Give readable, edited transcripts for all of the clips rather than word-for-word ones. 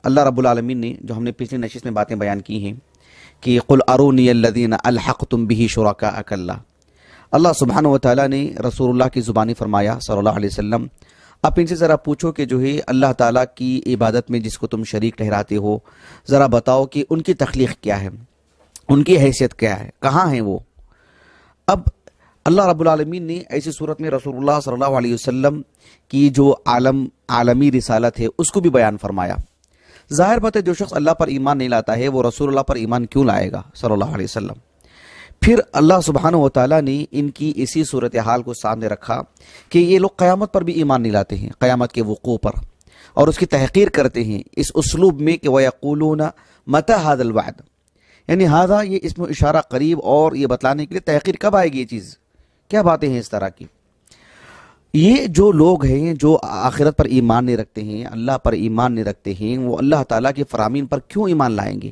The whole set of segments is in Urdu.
اللہ رب العالمین نے جو ہم نے پچھلی نشست میں باتیں بیان کی ہیں کہ قل ارونی الذین الحقتم بہ شرکاء اللہ، اللہ سبحانہ و تعالیٰ نے رسول اللہ کی زبانی فرمایا صلی اللہ علیہ وسلم، آپ ان سے ذرا پوچھو کہ جو ہے اللہ تعالیٰ کی عبادت میں جس کو تم شریک ٹھہراتے ہو، ذرا بتاؤ کہ ان کی تخلیق کیا ہے، ان کی حیثیت کیا ہے، کہاں ہیں وہ۔ اب اللہ رب العالمین نے ایسی صورت میں رسول اللہ صلی اللہ علیہ وسلم کی جو عالمی رسالت ہے اس کو بھی بیان فرمایا۔ ظاہر بات ہے جو شخص اللہ پر ایمان نہیں لاتا ہے وہ رسول اللہ پر ایمان کیوں لائے گا صلی اللہ علیہ وسلم۔ پھر اللہ سبحانہ و تعالیٰ نے ان کی اسی صورتحال کو سامنے رکھا کہ یہ لوگ قیامت پر بھی ایمان نہیں لاتے ہیں، قیامت کے وقوع پر، اور اس کی تحقیر کرتے ہیں اس اسلوب میں کہ وَيَقُولُونَ مَتَى هَذَا الْوَعْدُ، یعنی ہاذا یہ اس میں اشارہ قریب اور یہ بتلانے کے لیے تحقیر کب آئے گی، یہ چیز کیا باتیں ہیں اس طرح کی۔ یہ جو لوگ ہیں جو آخرت پر ایمان نہیں رکھتے ہیں، اللہ پر ایمان نہیں رکھتے ہیں، وہ اللہ تعالیٰ کی فرامین پر کیوں ایمان لائیں گے؟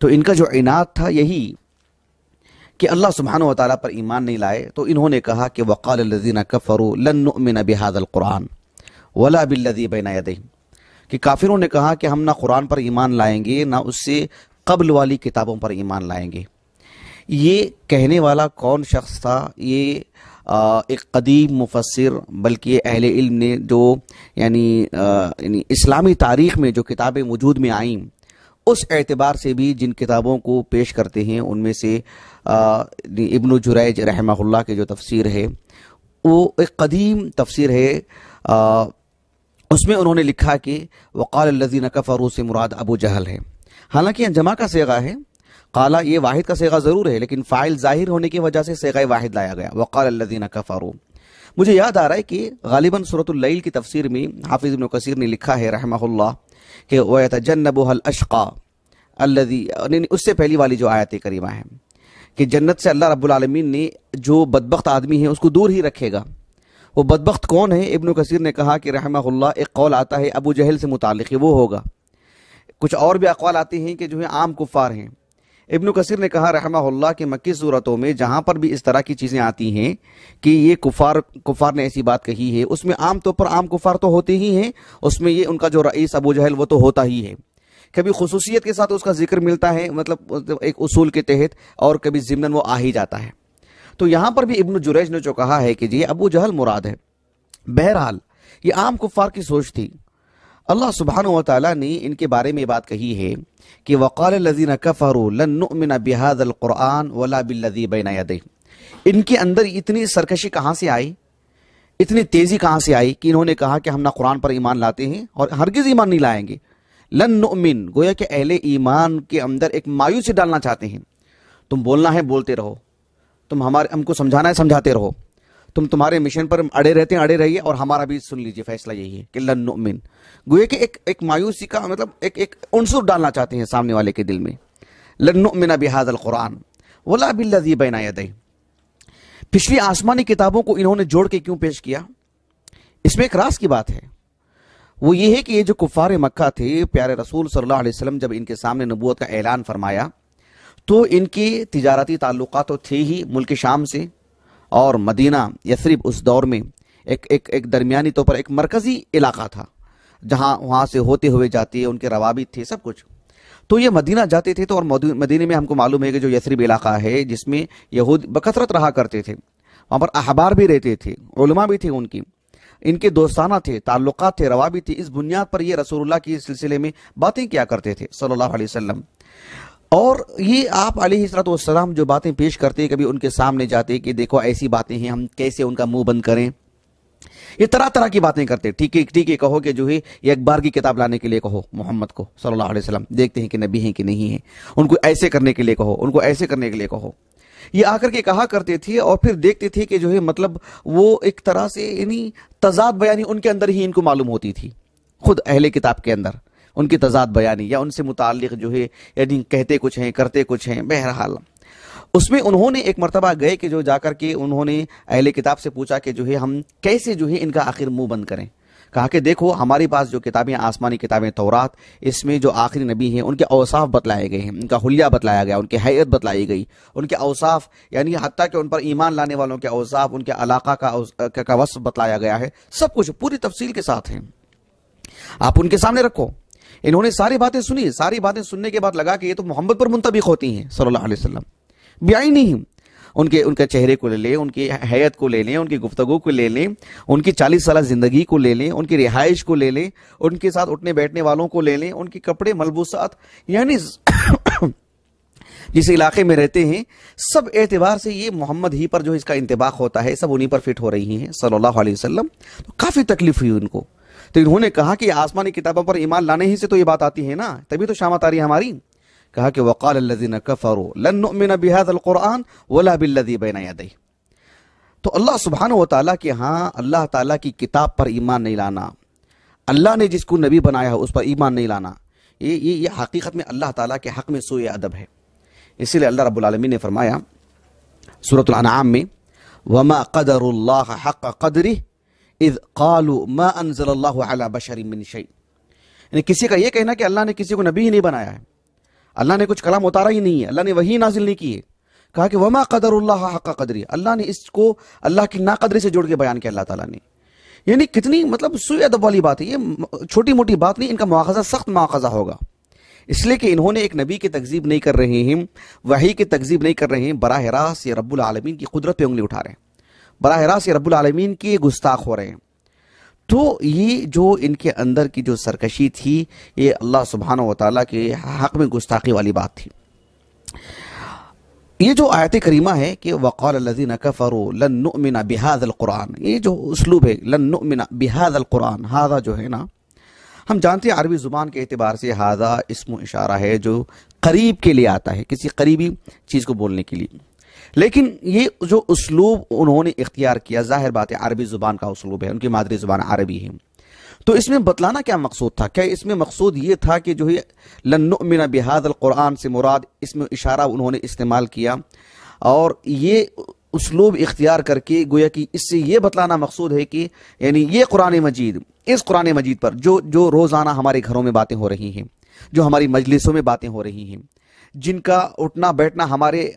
تو ان کا جو عناد تھا یہی کہ اللہ سبحانہ و تعالیٰ پر ایمان نہیں لائے، تو انہوں نے کہا کہ وقال الذین کفروا لن نؤمن بهذا القرآن ولا بالذی بین یدیہ، کہ کافروں نے کہا کہ ہم نہ قرآن پر ایمان لائیں گے نہ اس سے قبل والی کتابوں پر ایمان لائیں گے۔ یہ کہنے والا کون شخص تھا؟ یہ ایک قدیم مفسر، بلکہ اہل علم نے جو یعنی اسلامی تاریخ میں جو کتابیں وجود میں آئیں اس اعتبار سے بھی جن کتابوں کو پیش کرتے ہیں ان میں سے ابن جریج رحمہ اللہ کے جو تفسیر ہے وہ ایک قدیم تفسیر ہے، اس میں انہوں نے لکھا کہ وقال الذین کفروا سے مراد ابو جہل ہے، حالانکہ یہ جمع کا صیغہ ہے، قالا یہ واحد کا صیغہ ضرور ہے لیکن فاعل ظاہر ہونے کی وجہ سے صیغہ واحد لایا گیا، وقال الذین کفروا۔ مجھے یاد آ رہا ہے کہ غالباً سورۃ اللیل کی تفسیر میں حافظ ابن کثیر نے لکھا ہے رحمہ اللہ کہ وَيَتَجَنَّبُهَا الْأَشْقَى الَّذِي، اس سے پہلی والی جو آیت کریمہ ہے کہ جنت سے اللہ رب العالمین نے جو بدبخت آدمی ہے اس کو دور ہی رکھے گا۔ وہ بدبخت کون ہے؟ ابن کثیر نے کہا کہ رحمہ اللہ ایک قول آتا ہے ابو جہل سے متعلق وہ ہوگا، کچھ اور بھی اقوال آتے ہیں کہ جو ہے عام کفار ہیں۔ ابن کثیر نے کہا رحمہ اللہ کہ مکی صورتوں میں جہاں پر بھی اس طرح کی چیزیں آتی ہیں کہ یہ کفار نے ایسی بات کہی ہے، اس میں عام طور پر عام کفار تو ہوتے ہی ہیں، اس میں یہ ان کا جو رئیس ابو جہل وہ تو ہوتا ہی ہے، کبھی خصوصیت کے ساتھ اس کا ذکر ملتا ہے، مطلب ایک اصول کے تحت، اور کبھی ضمناً وہ آ ہی جاتا ہے۔ تو یہاں پر بھی ابن جریج نے جو کہا ہے کہ جی ابو جہل مراد ہے، بہرحال یہ عام کفار کی سوچ تھی۔ اللہ سبحانہ و تعالیٰ نے ان کے بارے میں بات کہی ہے کہ وقال الذین کفروا لن نؤمن بهذا القرآن ولا بالذی بین یدیہ، ان کے اندر اتنی سرکشی کہاں سے آئی، اتنی تیزی کہاں سے آئی کہ انہوں نے کہا کہ ہم نہ قرآن پر ایمان لاتے ہیں اور ہرگز ایمان نہیں لائیں گے۔ لن نؤمن، گویا کہ اہل ایمان کے اندر ایک مایوسی ڈالنا چاہتے ہیں، تم بولنا ہے بولتے رہو، تم ہم کو سمجھانا ہے سمجھاتے رہو، تمہارے مشن پر اڑے رہتے ہیں اڑے رہیے، اور ہمارا بھی سن لیجیے فیصلہ یہی ہے کہ لن نؤمن، گویا کہ ایک مایوسی کا مطلب ایک عنصر ڈالنا چاہتے ہیں سامنے والے کے دل میں۔ لن نؤمن بهذا القرآن ولا بالذی بین یدیہ، پچھلی آسمانی کتابوں کو انہوں نے جوڑ کے کیوں پیش کیا؟ اس میں ایک راز کی بات ہے، وہ یہ ہے کہ یہ جو کفار مکہ تھے، پیارے رسول صلی اللہ علیہ وسلم جب ان کے سامنے نبوت کا اعلان فرمایا تو ان کے تجارتی تعلقات تو تھے ہی ملک شام سے، اور مدینہ یثرب اس دور میں ایک درمیانی طور پر ایک مرکزی علاقہ تھا جہاں وہاں سے ہوتے ہوئے جاتے، ان کے روابط تھے سب کچھ، تو یہ مدینہ جاتے تھے۔ تو اور مدینہ میں ہم کو معلوم ہے کہ جو یثرب علاقہ ہے جس میں یہود بکثرت رہا کرتے تھے، وہاں پر احبار بھی رہتے تھے، علماء بھی تھے، ان کے دوستانہ تھے، تعلقات تھے، روابط تھے، اس بنیاد پر یہ رسول اللہ کے سلسلے میں باتیں کیا کرتے تھے صلی اللہ علیہ وسلم۔ اور یہ آپ علیہ السلام جو باتیں پیش کرتے کبھی ان کے سامنے جاتے کہ دیکھو ایسی باتیں ہیں، ہم کیسے ان کا منہ بند کریں، یہ طرح طرح کی باتیں کرتے، ٹھیک ہے کہو کہ جو ہے یہ اخبار کی کتاب لانے کے لیے کہو محمد کو صلی اللہ علیہ وسلم، دیکھتے ہیں کہ نبی ہیں کہ نہیں ہیں، ان کو ایسے کرنے کے لیے کہو، ان کو ایسے کرنے کے لیے کہو، یہ آ کر کے کہا کرتے تھے، اور پھر دیکھتے تھے کہ جو ہے مطلب وہ ایک طرح سے یعنی تضاد بیانی ان کے اندر ہی ان کو معلوم ہوتی تھی، خود اہل کتاب کے اندر ان کی تضاد بیانی یا ان سے متعلق جو ہے یعنی کہتے کچھ ہیں کرتے کچھ ہیں۔ بہرحال اس میں انہوں نے ایک مرتبہ گئے کہ جو جا کر کے انہوں نے اہل کتاب سے پوچھا کہ جو ہے ہم کیسے جو ہے ان کا آخر منہ بند کریں۔ کہا کہ دیکھو ہمارے پاس جو کتابیں آسمانی کتابیں تورات، اس میں جو آخری نبی ہیں ان کے اوصاف بتلائے گئے ہیں، ان کا حلیہ بتلایا گیا، ان کی حیت بتلائی گئی، ان کے اوصاف یعنی حتیٰ کہ ان پر ایمان لانے والوں کے اوصاف، ان کے علاقہ کا وصف بتلایا گیا ہے، سب کچھ پوری تفصیل کے ساتھ ہیں، آپ ان کے سامنے رکھو۔ انہوں نے ساری باتیں سنی، ساری باتیں سننے کے بعد لگا کہ یہ تو محمد پر منطبق ہوتی ہیں صلی اللہ علیہ وسلم، بعینہم، ان کے چہرے کو لے لیں، ان کی حیت کو لے لیں، ان کی گفتگو کو لے لیں، ان کی 40 سالہ زندگی کو لے لیں، ان کی رہائش کو لے لیں، ان کے ساتھ اٹھنے بیٹھنے والوں کو لے لیں، ان کے کپڑے ملبوسات، یعنی جس علاقے میں رہتے ہیں سب اعتبار سے یہ محمد ہی پر جو اس کا انطباق ہوتا ہے، سب انہی پر فٹ ہو رہی ہیں صلی اللہ علیہ وسلم. تو کافی تکلیف ہوئی ان کو. تو انہوں نے کہا کہ آسمانی کتابوں پر ایمان لانے ہی سے تو یہ بات آتی ہے نا، تبھی تو شامت آ رہی ہے ہماری. کہا کہ وقال الذین کفروا لن نؤمن بهذا القرآن ولا بالذی بین یدیہ. تو اللہ سبحانہ و تعالیٰ کے ہاں اللہ تعالیٰ کی کتاب پر ایمان نہیں لانا، اللہ نے جس کو نبی بنایا ہے اس پر ایمان نہیں لانا، یہ حقیقت میں اللہ تعالیٰ کے حق میں سوء ادب ہے. اسی لیے اللہ رب العالمین نے فرمایا سورۃ الانعام میں وما قدر اللہ حق قدرہ اذ قالوا ما انزل اللہ علی بشر من شیء. یعنی کسی کا یہ کہنا کہ اللہ نے کسی کو نبی ہی نہیں بنایا ہے، اللہ نے کچھ کلام اتارا ہی نہیں ہے، اللہ نے وحی نازل نہیں کی ہے. کہا کہ وما قدر اللہ حق قدرہ، اللہ نے اس کو اللہ کی ناقدری سے جوڑ کے بیان کیا اللہ تعالیٰ نے. یعنی کتنی مطلب سوء ادب والی بات ہے، یہ چھوٹی موٹی بات نہیں، ان کا مواخذہ سخت مواخذہ ہوگا. اس لیے کہ انہوں نے ایک نبی کی تکذیب نہیں کر رہے ہیں، وحی کی تکذیب نہیں کر رہے ہیں، براہ راست یہ رب العالمین کی قدرت پہ انگلی اٹھا رہے ہیں، براہ راست یہ رب العالمین کی گستاخ ہو رہے ہیں. تو یہ جو ان کے اندر کی جو سرکشی تھی، یہ اللہ سبحانہ و تعالیٰ کے حق میں گستاخی والی بات تھی. یہ جو آیت کریمہ ہے کہ وقال الذین کفروا لن نؤمن بهذا القرآن، یہ جو اسلوب ہے لن نؤمن بهذا القرآن، ہذا جو ہے نا، ہم جانتے ہیں عربی زبان کے اعتبار سے ہذا اسم اشارہ ہے جو قریب کے لیے آتا ہے، کسی قریبی چیز کو بولنے کے لیے. لیکن یہ جو اسلوب انہوں نے اختیار کیا، ظاہر بات ہے عربی زبان کا اسلوب ہے، ان کی مادری زبان عربی ہے. تو اس میں بتلانا کیا مقصود تھا؟ کیا اس میں مقصود یہ تھا کہ جو ہے لن نؤمن بهذا القرآن سے مراد اسم اشارہ انہوں نے استعمال کیا، اور یہ اسلوب اختیار کر کے گویا کہ اس سے یہ بتلانا مقصود ہے کہ یعنی یہ قرآن مجید، اس قرآن مجید پر جو روزانہ ہمارے گھروں میں باتیں ہو رہی ہیں، جو ہماری مجلسوں میں باتیں ہو رہی ہیں، جن کا اٹھنا بیٹھنا ہمارے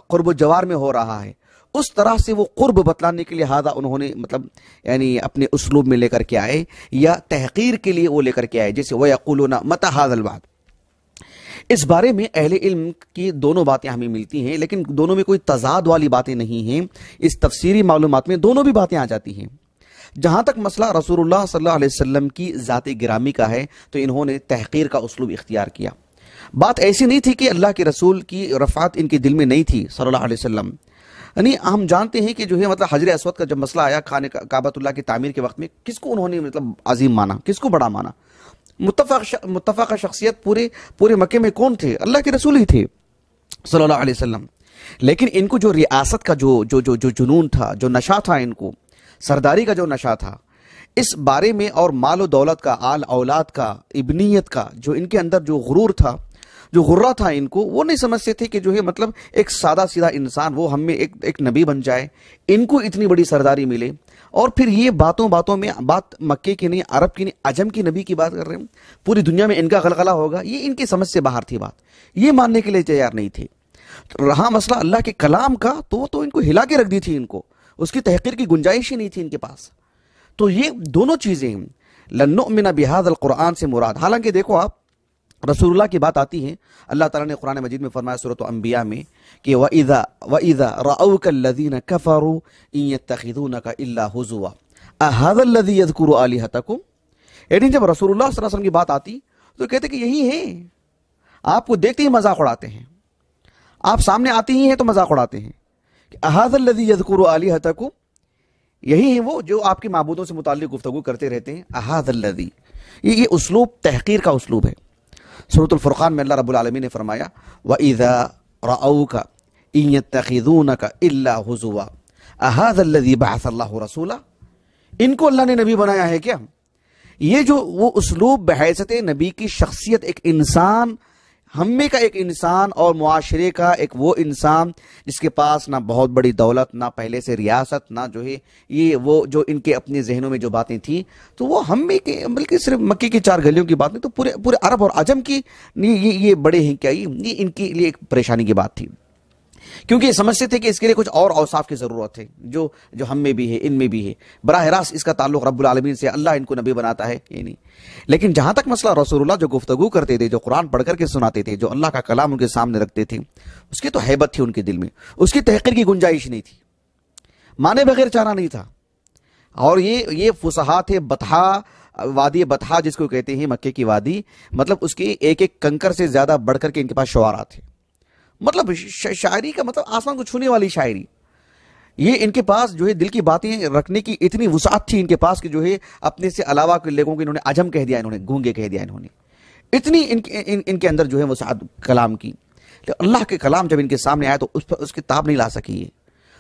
قرب و جوار میں ہو رہا ہے، اس طرح سے وہ قرب بتلانے کے لیے ہذا انہوں نے مطلب یعنی اپنے اسلوب میں لے کر کے آئے، یا تحقیر کے لیے وہ لے کر کے آئے. جیسے وَيَقُولُونَ مَتَى هَذَا الْوَعْدُ، اس بارے میں اہل علم کی دونوں باتیں ہمیں ملتی ہیں، لیکن دونوں میں کوئی تضاد والی باتیں نہیں ہیں. اس تفسیری معلومات میں دونوں بھی باتیں آ جاتی ہیں. جہاں تک مسئلہ رسول اللہ صلی اللہ علیہ وسلم کی ذات گرامی کا ہے تو انہوں نے تحقیر کا اسلوب اختیار کیا. بات ایسی نہیں تھی کہ اللہ کے رسول کی رفعت ان کے دل میں نہیں تھی صلی اللہ علیہ وسلم. یعنی ہم جانتے ہیں کہ جو ہے مطلب حجر اسود کا جب مسئلہ آیا خانہ کعبۃ اللہ کی تعمیر کے وقت میں، کس کو انہوں نے مطلب عظیم مانا، کس کو بڑا مانا؟ متفق شخصیت پورے مکے میں کون تھے؟ اللہ کے رسول ہی تھے صلی اللہ علیہ وسلم. لیکن ان کو جو ریاست کا جو جنون تھا، جو نشہ تھا، ان کو سرداری کا جو نشہ تھا، اس بارے میں، اور مال و دولت کا، آل اولاد کا، ابنیت کا جو ان کے اندر جو غرور تھا، جو غرہ تھا ان کو، وہ نہیں سمجھتے تھے کہ جو ہے مطلب ایک سادہ سیدھا انسان وہ ہم میں ایک نبی بن جائے، ان کو اتنی بڑی سرداری ملے. اور پھر یہ باتوں میں بات مکے کی نہیں، عرب کی نہیں، عجم کی نبی کی بات کر رہے ہیں، پوری دنیا میں ان کا غلغلہ ہوگا، یہ ان کی سمجھ سے باہر تھی بات، یہ ماننے کے لیے تیار نہیں تھے. رہا مسئلہ اللہ کے کلام کا تو ان کو ہلا کے رکھ دی تھی، ان کو اس کی تحقیر کی گنجائش ہی نہیں تھی ان کے پاس. تو یہ دونوں چیزیں لن نؤمن بهذا القرآن سے مراد. حالانکہ دیکھو آپ، رسول اللہ کی بات آتی ہے، اللہ تعالیٰ نے قرآن مجید میں فرمایا سورۃ انبیاء میں کہ وَإِذَا رَأَوْكَ الَّذِينَ كَفَرُوا إِن يَتَّخِذُونَكَ إِلَّا هُزُوًا أَهَذَا الَّذِي يَذْكُرُ آلِهَتَكُمْ. یعنی جب رسول اللہ صلی اللہ علیہ وسلم کی بات آتی تو کہتے کہ یہی ہے، آپ کو دیکھتے ہی مذاق اڑاتے ہیں، آپ سامنے آتے ہی ہیں تو مذاق اڑاتے ہیں. أَهَذَا الَّذِي يَذْكُرُ آلِهَتَكُمْ، یہی ہیں وہ جو آپ کے معبودوں سے متعلق گفتگو کرتے رہتے ہیں. أَهَذَا الَّذِي، یہ اسلوب تحقیر کا اسلوب ہے. سورۃ الفرقان میں اللہ رب العالمین نے فرمایا وَإِذَا رَأَوْكَ إِن يَتَّخِذُونَكَ إِلَّا هُزُوًا أَهَذَا الَّذِي بَعَثَ اللَّهُ رَسُولًا. ان کو اللہ نے نبی بنایا ہے کیا؟ یہ جو وہ اسلوب بحیثیت نبی کی شخصیت، ایک انسان، ہم میں کا ایک انسان، اور معاشرے کا ایک وہ انسان جس کے پاس نہ بہت بڑی دولت، نہ پہلے سے ریاست، نہ جو ہے یہ وہ جو ان کے اپنے ذہنوں میں جو باتیں تھیں، تو وہ ہم میں کے بلکہ صرف مکے کی 4 گلیوں کی بات نہیں، تو پورے عرب اور عجم کی یہ بڑے ہیں کیا، یہ ان کے لیے ایک پریشانی کی بات تھی. کیونکہ یہ سمجھتے تھے کہ اس کے لیے کچھ اور اوصاف کی ضرورت ہے جو ہم میں بھی ہے، ان میں بھی ہے، براہ راست اس کا تعلق رب العالمین سے، اللہ ان کو نبی بناتا ہے یہ نہیں۔ لیکن جہاں تک مسئلہ رسول اللہ جو گفتگو کرتے تھے، جو قرآن پڑھ کر کے سناتے تھے، جو اللہ کا کلام ان کے سامنے رکھتے تھے، اس کی تو ہیبت تھی ان کے دل میں، اس کی تحقیر کی گنجائش نہیں تھی، مانے بغیر چارہ نہیں تھا۔ اور یہ فصحا تھے، بطحا، وادی بطحا جس کو کہتے ہیں، مکے کی وادی، مطلب اس کے ایک ایک کنکر سے زیادہ بڑھ کر کے ان کے پاس شعراء تھے، مطلب شاعری کا مطلب آسمان کو چھونے والی شاعری۔ یہ ان کے پاس جو ہے دل کی باتیں رکھنے کی اتنی وسعت تھی ان کے پاس کہ جو ہے اپنے سے علاوہ کے لوگوں کو انہوں نے عجم کہہ دیا، انہوں نے گونگے کہہ دیا، انہوں نے اتنی ان کے اندر جو ہے وسعت کلام کی۔ اللہ کے کلام جب ان کے سامنے آیا تو اس کی تاب نہیں لا سکی،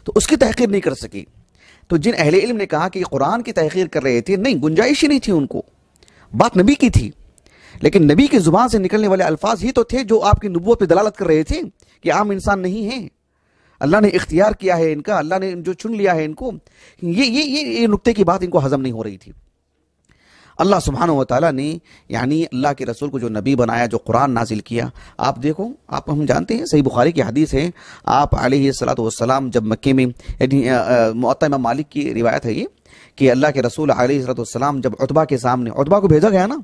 تو اس کی تحقیر نہیں کر سکی۔ تو جن اہل علم نے کہا کہ یہ قرآن کی تحقیر کر رہے تھے، نہیں، گنجائش ہی نہیں تھی ان کو، بات نبی کی تھی، لیکن نبی کی زبان سے نکلنے والے الفاظ ہی تو تھے جو آپ کی نبوت پہ دلالت کر رہے تھے کہ عام انسان نہیں ہیں، اللہ نے اختیار کیا ہے ان کا، اللہ نے جو چن لیا ہے ان کو۔ یہ نقطے کی بات ان کو ہضم نہیں ہو رہی تھی۔ اللہ سبحانہ و تعالیٰ نے یعنی اللہ کے رسول کو جو نبی بنایا، جو قرآن نازل کیا، آپ دیکھو، ہم جانتے ہیں، صحیح بخاری کی حدیث ہے، آپ علیہ الصلوۃ والسلام جب مکے میں، موطا امام مالک کی روایت ہے یہ، کہ اللہ کے رسول علیہ الصلوۃ والسلام جب عتبہ کے سامنے، عتبہ کو بھیجا گیا نا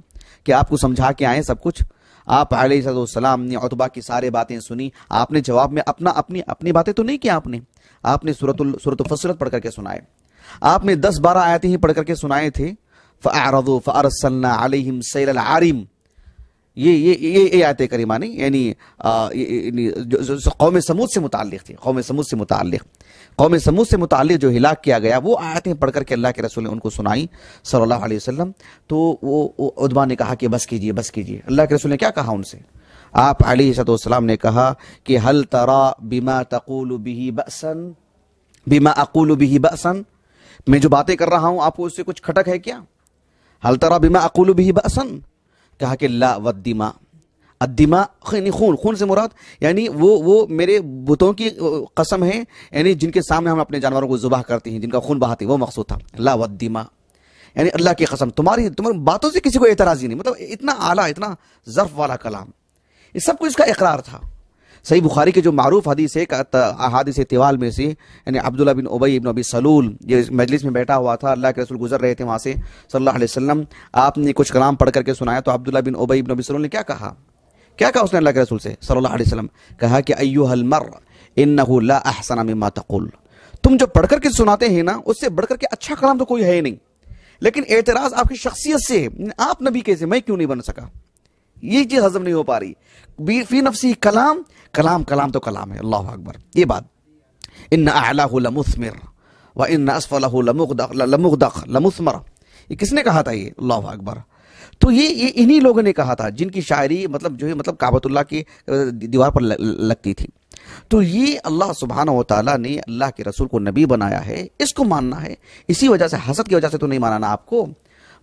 کہ آپ کو سمجھا کے آئیں سب کچھ، آپ علیہ الصلوۃ والسلام نے عتبہ کی سارے باتیں سنی، آپ نے جواب میں اپنی باتیں تو نہیں کی، آپ نے سورۃ فصلت پڑھ کر کے سنائے، آپ نے 10-12 آیتیں ہی پڑھ کر کے سنائے تھے۔ فَأَعْرَضُوا فَأَرْسَلْنَا عَلَيْهِمْ سَيْلَ الْعَارِمِ، یہ آیت کریمہ نہیں، یعنی قوم سمود سے متعلق تھی، قوم سمود سے متعلق جو ہلاک کیا گیا، وہ آیتیں پڑھ کر کے اللہ کے رسول نے ان کو سنائی صلی اللہ علیہ وسلم۔ تو وہ عتبہ نے کہا کہ بس کیجئے۔ اللہ کے رسول نے کیا کہا ان سے؟ آپ علیہ السلام نے کہا کہ هل ترى بما تقول به بأسا، بما اقول به بأسا، میں جو باتیں کر رہا ہوں آپ کو اس سے کچھ کھٹک ہے کیا؟ هل ترى بما اقول به بأسا، کہا کہ لا والدماء، الدماء خون سے مراد یعنی وہ میرے بتوں کی قسم ہے، یعنی جن کے سامنے ہم اپنے جانوروں کو ذبح کرتے ہیں، جن کا خون بہاتے ہیں، وہ مقصود تھا، لا والدماء، یعنی اللہ کی قسم تمہاری باتوں سے کسی کو اعتراض ہی نہیں، مطلب اتنا اعلیٰ، اتنا ظرف والا کلام، یہ سب کچھ اس کا اقرار تھا۔ صحیح بخاری کے جو معروف حدیث ہے، احادیث طوال میں سے، یعنی عبداللہ بن ابی بن ابی سلول یہ مجلس میں بیٹھا ہوا تھا، اللہ کے رسول گزر رہے تھے وہاں سے صلی اللہ علیہ وسلم، آپ نے کچھ کلام پڑھ کر کے سنایا، تو عبداللہ بن ابی بن ابی سلول نے کیا کہا اس نے اللہ کے رسول سے صلی اللہ علیہ وسلم، کہا کہ ایھا المرء انہ لا احسن مما تقول، تم جو پڑھ کر کے سناتے ہیں نا، اس سے بڑھ کر کے اچھا کلام تو کوئی ہے ہی نہیں، لیکن اعتراض آپ کی شخصیت سے ہے، آپ نبی کیسے، میں کیوں نہیں بن سکا، یہ چیز ہضم نہیں ہو پا رہی، فی نفسی کلام تو کلام ہے، اللہ اکبر، یہ بات، ان اعلاہ لمثمر وان اسفلہ لمغدق لمثمر، یہ کس نے کہا تھا؟ یہ اللہ اکبر۔ تو یہ انہی لوگوں نے کہا تھا جن کی شاعری مطلب جو ہے مطلب کعبۃ اللہ کی دیوار پر لگتی تھی۔ تو یہ اللہ سبحانہ و تعالیٰ نے اللہ کے رسول کو نبی بنایا ہے، اس کو ماننا ہے، اسی وجہ سے، حسد کی وجہ سے تو نہیں ماننا آپ کو،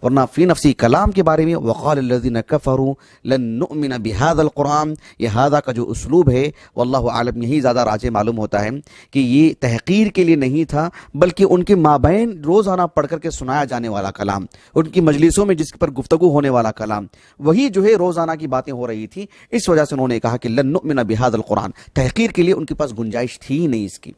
ورنہ فی نفسی کلام کے بارے میں وقال الذین کفروا لن نؤمن بهذا القرآن، یہ ہذا کا جو اسلوب ہے واللہ عالم یہی زیادہ راجح معلوم ہوتا ہے کہ یہ تحقیر کے لیے نہیں تھا، بلکہ ان کے مابین روزانہ پڑھ کر کے سنایا جانے والا کلام، ان کی مجلسوں میں جس پر گفتگو ہونے والا کلام، وہی جو ہے روزانہ کی باتیں ہو رہی تھی، اس وجہ سے انہوں نے کہا کہ لن نؤمن بهذا القرآن، تحقیر کے لیے ان کے پاس گنجائش تھی ہی نہیں اس کی۔